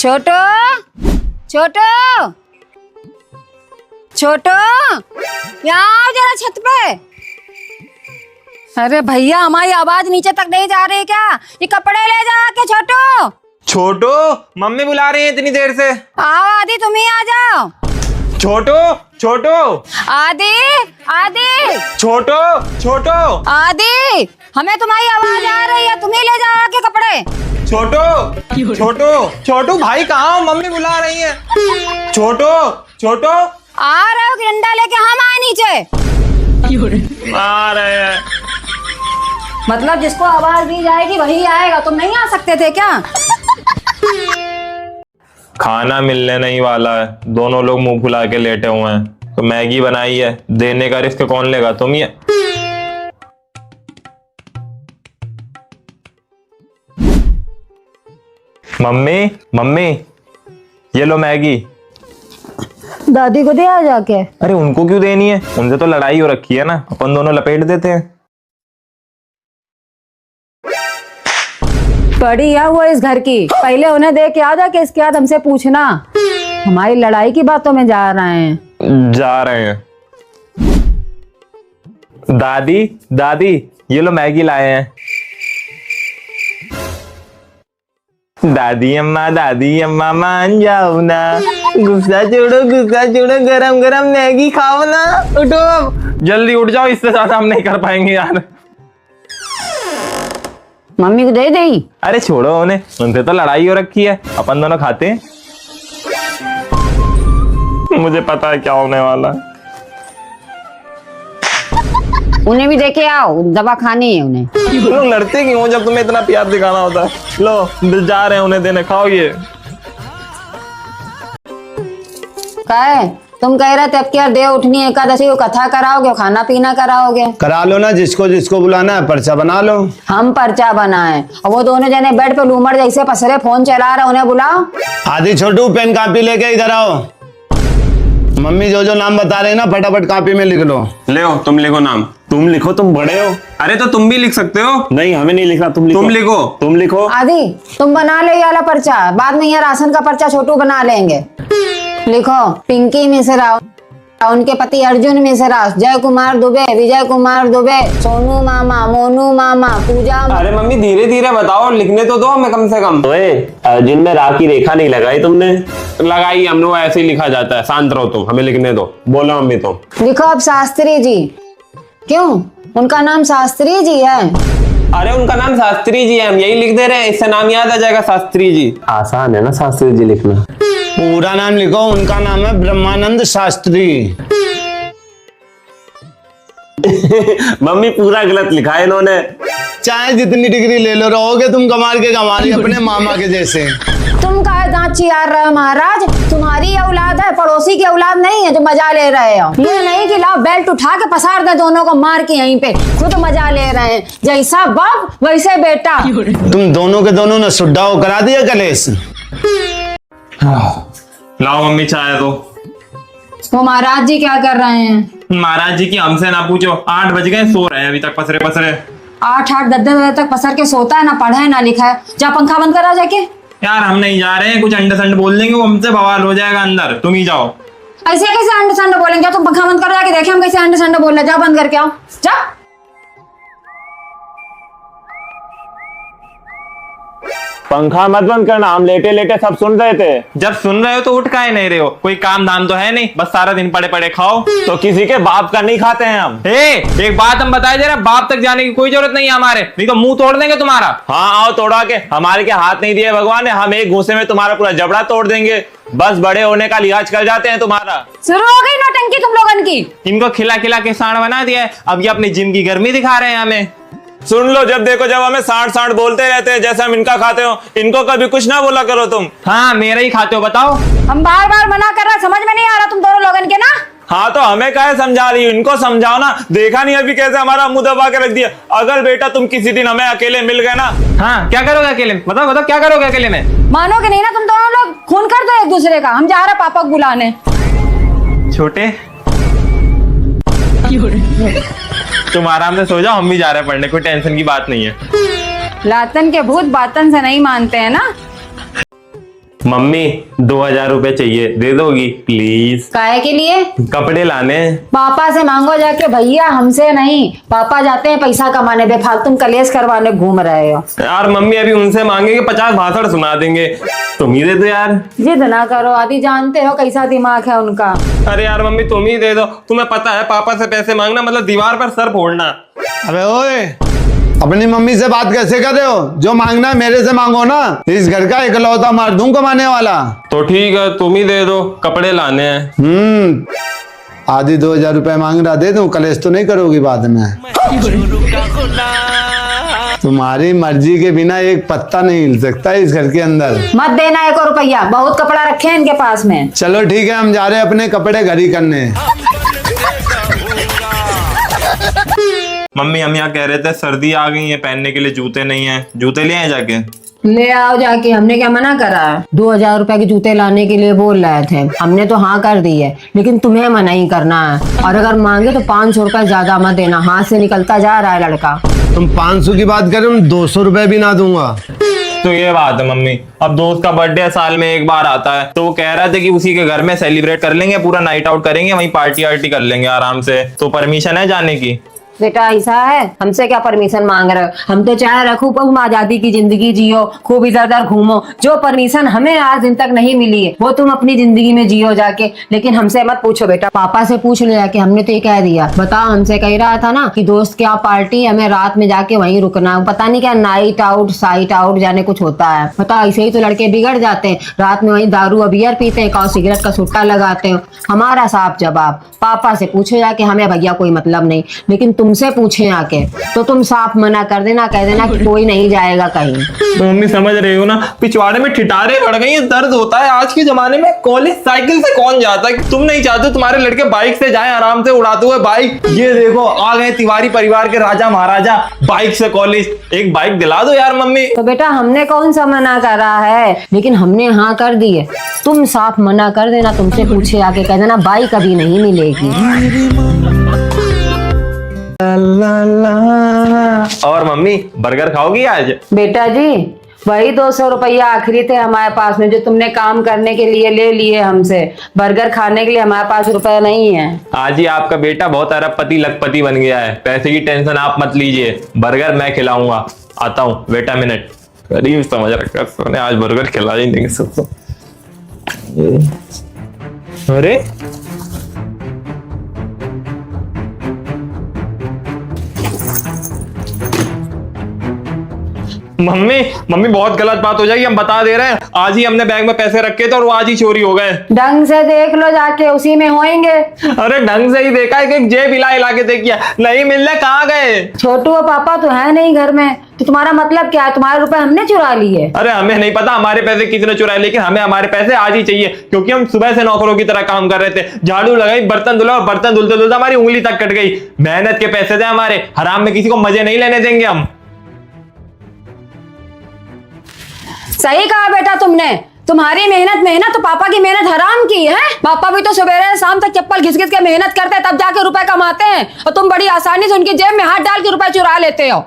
छोटो छोटो छोटो, यहाँ आओ जरा छत पे। अरे भैया, हमारी आवाज नीचे तक नहीं जा रही क्या? ये कपड़े ले जा के। छोटो छोटू, मम्मी बुला रही है इतनी देर से। आओ आदि, तुम ही आ जाओ। छोटू छोटू, आदि आदि छोटू छोटू, आदि, हमें तुम्हारी आवाज आ रही है, तुम ही ले जाओ के कपड़े। छोटू छोटू छोटू, भाई कहाँ हो? मम्मी बुला रही है। छोटू छोटू, आ रहे हो कि डंडा लेके? हम आए नीचे। आ रहे हैं। मतलब जिसको आवाज दी जाएगी वही आएगा, तुम नहीं आ सकते थे क्या? खाना मिलने नहीं वाला है, दोनों लोग मुंह फुला के लेटे हुए हैं। तो मैगी बनाई है, देने का रिस्क कौन लेगा? तुम ही। मम्मी मम्मी, ये लो मैगी। दादी को दे आ जाके। अरे उनको क्यों देनी है? उनसे तो लड़ाई हो रखी है ना, अपन दोनों लपेट देते हैं। पड़ी है वो इस घर की, पहले उन्हें दे के आ जा के इसके बाद हमसे पूछना। हमारी लड़ाई की बातों में जा रहे हैं। दादी दादी, ये लो मैगी लाए हैं। दादी अम्मा मान जाओ ना, गुस्सा छोड़ो, गरम गरम मैगी खाओ ना। उठो, जल्दी उठ जाओ, इससे ज्यादा हम नहीं कर पाएंगे यार। मम्मी को दे दे। अरे छोड़ो उन्हें, उनसे तो लड़ाई हो रखी है, अपन दोनों खाते हैं। मुझे पता है क्या होने वाला है। उन्हें भी देके आओ, दवा खानी है उन्हें। तुम लड़ते क्यों हो जब तुम्हें इतना प्यार दिखाना होता है? लो, जा रहे हैं उन्हें देने, खाओ ये। काय तुम कह रहे थे अब क्या देव उठनी एकादशी को कथा कराओगे, खाना पीना कराओगे? करा लो ना, जिसको जिसको बुलाना है पर्चा बना लो। हम पर्चा बनाए और वो दोनों जने बेड पे लूमड़ जैसे पसरे फोन चला रहे, उन्हें बुलाओ। आदि छोटू, पेन कापी लेके इधर आओ। मम्मी जो जो नाम बता रहे हैं ना, फटाफट कापी में लिख लो। ले हो, तुम लिखो नाम। तुम लिखो, तुम बड़े हो। अरे तो तुम भी लिख सकते हो। नहीं, हमें नहीं लिखना, तुम लिखो। तुम लिखो। आदि, तुम बना लो ये वाला पर्चा, बाद में ये राशन का पर्चा छोटू बना लेंगे। लिखो, पिंकी मिश्रा, उनके पति अर्जुन मिश्रा, जय कुमार दुबे, विजय कुमार दुबे, सोनू मामा, मोनू मामा, पूजा। अरे मम्मी धीरे धीरे बताओ, लिखने तो दो हमें कम से कम। अर्जुन में रा की रेखा नहीं लगाई तुमने? लगाई, हम लोग ऐसे ही लिखा जाता है। शांत रहो तुम, हमें लिखने दो। बोलो मम्मी तुम। लिखो अब शास्त्री जी। क्यों? उनका नाम शास्त्री जी है। अरे उनका नाम शास्त्री जी है, हम यही लिख दे रहे हैं, इससे नाम याद आ जाएगा, शास्त्री जी। आसान है ना शास्त्री जी लिखना। पूरा नाम लिखो, उनका नाम है ब्रह्मानंद शास्त्री। मम्मी पूरा गलत लिखा है इन्होंने। चाहे जितनी डिग्री ले लो, रहोगे तुम कमाल के कमाल अपने मामा के जैसे। तुम काहे दांत चियार रहे हो महाराज? तुम्हारी औलाद है, पड़ोसी की औलाद नहीं है जो मजा ले रहे हो। ये नहीं कि लाओ बेल्ट उठा के पसार दे दोनों को मार के यहीं पे, खुद मजा ले रहे हैं। जैसा बाप वैसे बेटा। तुम दोनों के दोनों ने सुड्ढा करा दिया कलेश। लाओ मम्मी चाय दो। वो महाराज जी क्या कर रहे हैं? महाराज जी की हमसे ना पूछो, 8 बज गए, सो रहे हैं अभी तक पसरे। 8 10 बजे तक पसर के सोता है, ना पढ़ा है ना लिखा है। जा पंखा बंद करा जाके। यार हम नहीं जा रहे हैं, कुछ अंडे संडे बोल देंगे, वो हमसे बवाल हो जाएगा अंदर। तुम ही जाओ। ऐसे कैसे अंडे संडे बोलेंगे? तुम पंखा बंद करो जाके, देखे हम कैसे अंडे संडे बोल रहे। जा बंद करके आओ, जा। पंखा मत बंद करना, हम लेटे लेटे सब सुन रहे थे। जब सुन रहे हो तो उठ काहे नहीं रहे हो? कोई काम धाम तो है नहीं, बस सारा दिन पड़े पड़े खाओ। तो किसी के बाप का नहीं खाते हैं हम। एक बात हम बताए दे रहे, बाप तक जाने की कोई जरूरत नहीं है हमारे, नहीं तो मुंह तोड़ देंगे तुम्हारा। हाँ आओ तोड़ा के, हमारे के हाथ नहीं दिए भगवान ने, हम एक घूसे में तुम्हारा पूरा जबड़ा तोड़ देंगे। बस बड़े होने का लिहाज कर जाते हैं तुम्हारा। शुरू हो गई नौटंकी तुम लोगन की। इनको खिला खिला के सांड बना दिया है, अब ये अपनी जिम की गर्मी दिखा रहे हैं हमें। सुन लो, जब देखो जब हमें सांड सांड बोलते रहते हैं, जैसे हम इनका खाते हो। इनको कभी कुछ ना बोला करो तुम। हाँ मेरा ही खाते हो, बताओ। हम बार बार मना कर रहे, समझ में नहीं आ रहा तुम दोनों लोगन के ना। हाँ तो हमें काहे समझा रही हो? इनको समझाओ ना। देखा नहीं अभी कैसे हमारा मुंह दबा के रख दिया। अगर बेटा तुम किसी दिन हमें अकेले मिल गए ना। हाँ क्या करोगे अकेले में? बताओ क्या करोगे अकेले में? मानोगे नहीं ना तुम दोनों लोग, खून कर दो एक दूसरे का। हम जा रहे पापा को बुलाने। छोटे तुम आराम से सो जाओ, हम भी जा रहे हैं पढ़ने, कोई टेंशन की बात नहीं है। लातन के भूत बातन से नहीं मानते हैं ना। मम्मी 2000 रुपए चाहिए, दे दोगी प्लीज? काहे के लिए? कपड़े लाने। पापा से मांगो जाके भैया, हमसे नहीं। पापा जाते हैं पैसा कमाने, बेफालतू कलेश करवाने घूम रहे हो। यार मम्मी अभी उनसे मांगेंगे 50 भाषण सुना देंगे, तुम ही दे दो यार। जिद ना करो, आदि जानते हो कैसा दिमाग है उनका। अरे यार मम्मी तुम ही दे दो, तुम्हें पता है पापा से पैसे मांगना मतलब दीवार पर सर फोड़ना। अबे ओए, अपनी मम्मी से बात कैसे कर रहे हो? जो मांगना है मेरे से मांगो ना, इस घर का इकलौता मर्दूं कमाने वाला। तो ठीक है तुम ही दे दो, कपड़े लाने हैं। आधी 2000 रुपए मांग रहा, दे दूं? कलेश तो नहीं करोगी बाद में? तुम्हारी मर्जी के बिना एक पत्ता नहीं हिल सकता इस घर के अंदर। मत देना 1 रुपया, बहुत कपड़ा रखे हैं इनके पास में। चलो ठीक है, हम जा रहे हैं अपने कपड़े घर ही करने। मम्मी हम यहाँ कह रहे थे सर्दी आ गई है, पहनने के लिए जूते नहीं है, जूते ले आए जाके। ले आओ जाके, हमने क्या मना करा है? 2000 रुपए के जूते लाने के लिए बोल रहे थे, हमने तो हाँ कर दी है, लेकिन तुम्हें मना ही करना है। और अगर मांगे तो 500 रुपए ज्यादा मत देना, हाथ से निकलता जा रहा है लड़का। तुम 500 की बात करो, 200 रुपए भी ना दूंगा। तो ये बात है मम्मी, अब दोस्त का बर्थडे साल में एक बार आता है, तो वो कह रहा था कि उसी के घर में सेलिब्रेट कर लेंगे, पूरा नाइट आउट करेंगे, वहीं पार्टी वार्टी कर लेंगे आराम से। तो परमिशन है जाने की? बेटा ऐसा है, हमसे क्या परमिशन मांग रहे हो? हम तो चाहे रखो खूब आजादी की जिंदगी जियो, खूब इधर उधर घूमो। जो परमिशन हमें आज दिन तक नहीं मिली है वो तुम अपनी जिंदगी में जियो जाके, लेकिन हमसे मत पूछो बेटा। पापा से पूछ लिया कि हमने तो ये कह दिया। बताओ, हमसे कह रहा था ना कि दोस्त क्या पार्टी, हमें रात में जाके वहीं रुकना। पता नहीं क्या नाइट आउट साइट आउट जाने कुछ होता है। बताओ, ऐसे ही तो लड़के बिगड़ जाते हैं, रात में वहीं दारू और बियर पीते हैं, और सिगरेट का सुट्टा लगाते हैं। हमारा साफ जवाब, पापा से पूछो जाके, हमें भैया कोई मतलब नहीं, लेकिन तुमसे पूछे आके तो तुम साफ मना कर देना, कह देना कि कोई नहीं जाएगा कहीं। तो मम्मी समझ रही हो ना, पिछवाड़े में ठिठारे बढ़ गई, दर्द होता है आज के जमाने में। कॉलेज साइकिल से कौन जाता है? तुम नहीं चाहते तुम्हारे लड़के बाइक से जाएं, आराम से उड़ाते हुए बाइक। ये देखो आ गए तिवारी परिवार के राजा महाराजा, बाइक से कॉलेज। एक बाइक दिला दो यार मम्मी। तो बेटा हमने कौन सा मना करा है, लेकिन हमने हाँ कर दी है। तुम साफ मना कर देना, तुमसे पूछे आके कह देना बाइक अभी नहीं मिलेगी। और मम्मी बर्गर खाओगी आज? बेटा जी वही 200 रुपया आखिरी थे हमारे पास में, जो तुमने काम करने के लिए ले लिए हमसे। बर्गर खाने के लिए हमारे पास रुपया नहीं है। आज ही आपका बेटा बहुत अरबपति लखपति बन गया है, पैसे की टेंशन आप मत लीजिए, बर्गर मैं खिलाऊंगा। आता हूँ बेटा मिनट। गरीब समझ रखा, आज बर्गर खिला ही देंगे सबको। अरे मम्मी मम्मी बहुत गलत बात हो जाएगी, हम बता दे रहे हैं। आज ही हमने बैंक में पैसे रखे थे और वो आज ही चोरी हो गए। ढंग से देख लो जाके, उसी में होंगे। अरे ढंग से ही देखा है कि जेब हिला के देखिए, नहीं मिल रहे, कहाँ गए? छोटू और पापा तो है नहीं घर में, तो तुम्हारा मतलब क्या है? तुम्हारे रुपए हमने चुरा लिए? अरे हमें नहीं पता हमारे पैसे किसने चुराए, लेकिन हमें हमारे पैसे आज ही चाहिए, क्योंकि हम सुबह से नौकरों की तरह काम कर रहे थे। झाड़ू लगाई, बर्तन धुला, और बर्तन धुलते धुलते हमारी उंगली तक कट गई। मेहनत के पैसे थे हमारे, हराम में किसी को मजे नहीं लेने देंगे हम। सही कहा बेटा तुमने, तुम्हारी मेहनत तो पापा की मेहनत हराम की है। पापा भी तो सवेरे शाम तक चप्पल घिस घिस के मेहनत करते हैं, तब जाके रुपए कमाते हैं, और तुम बड़ी आसानी से उनकी जेब में हाथ डाल के रुपए चुरा लेते हो।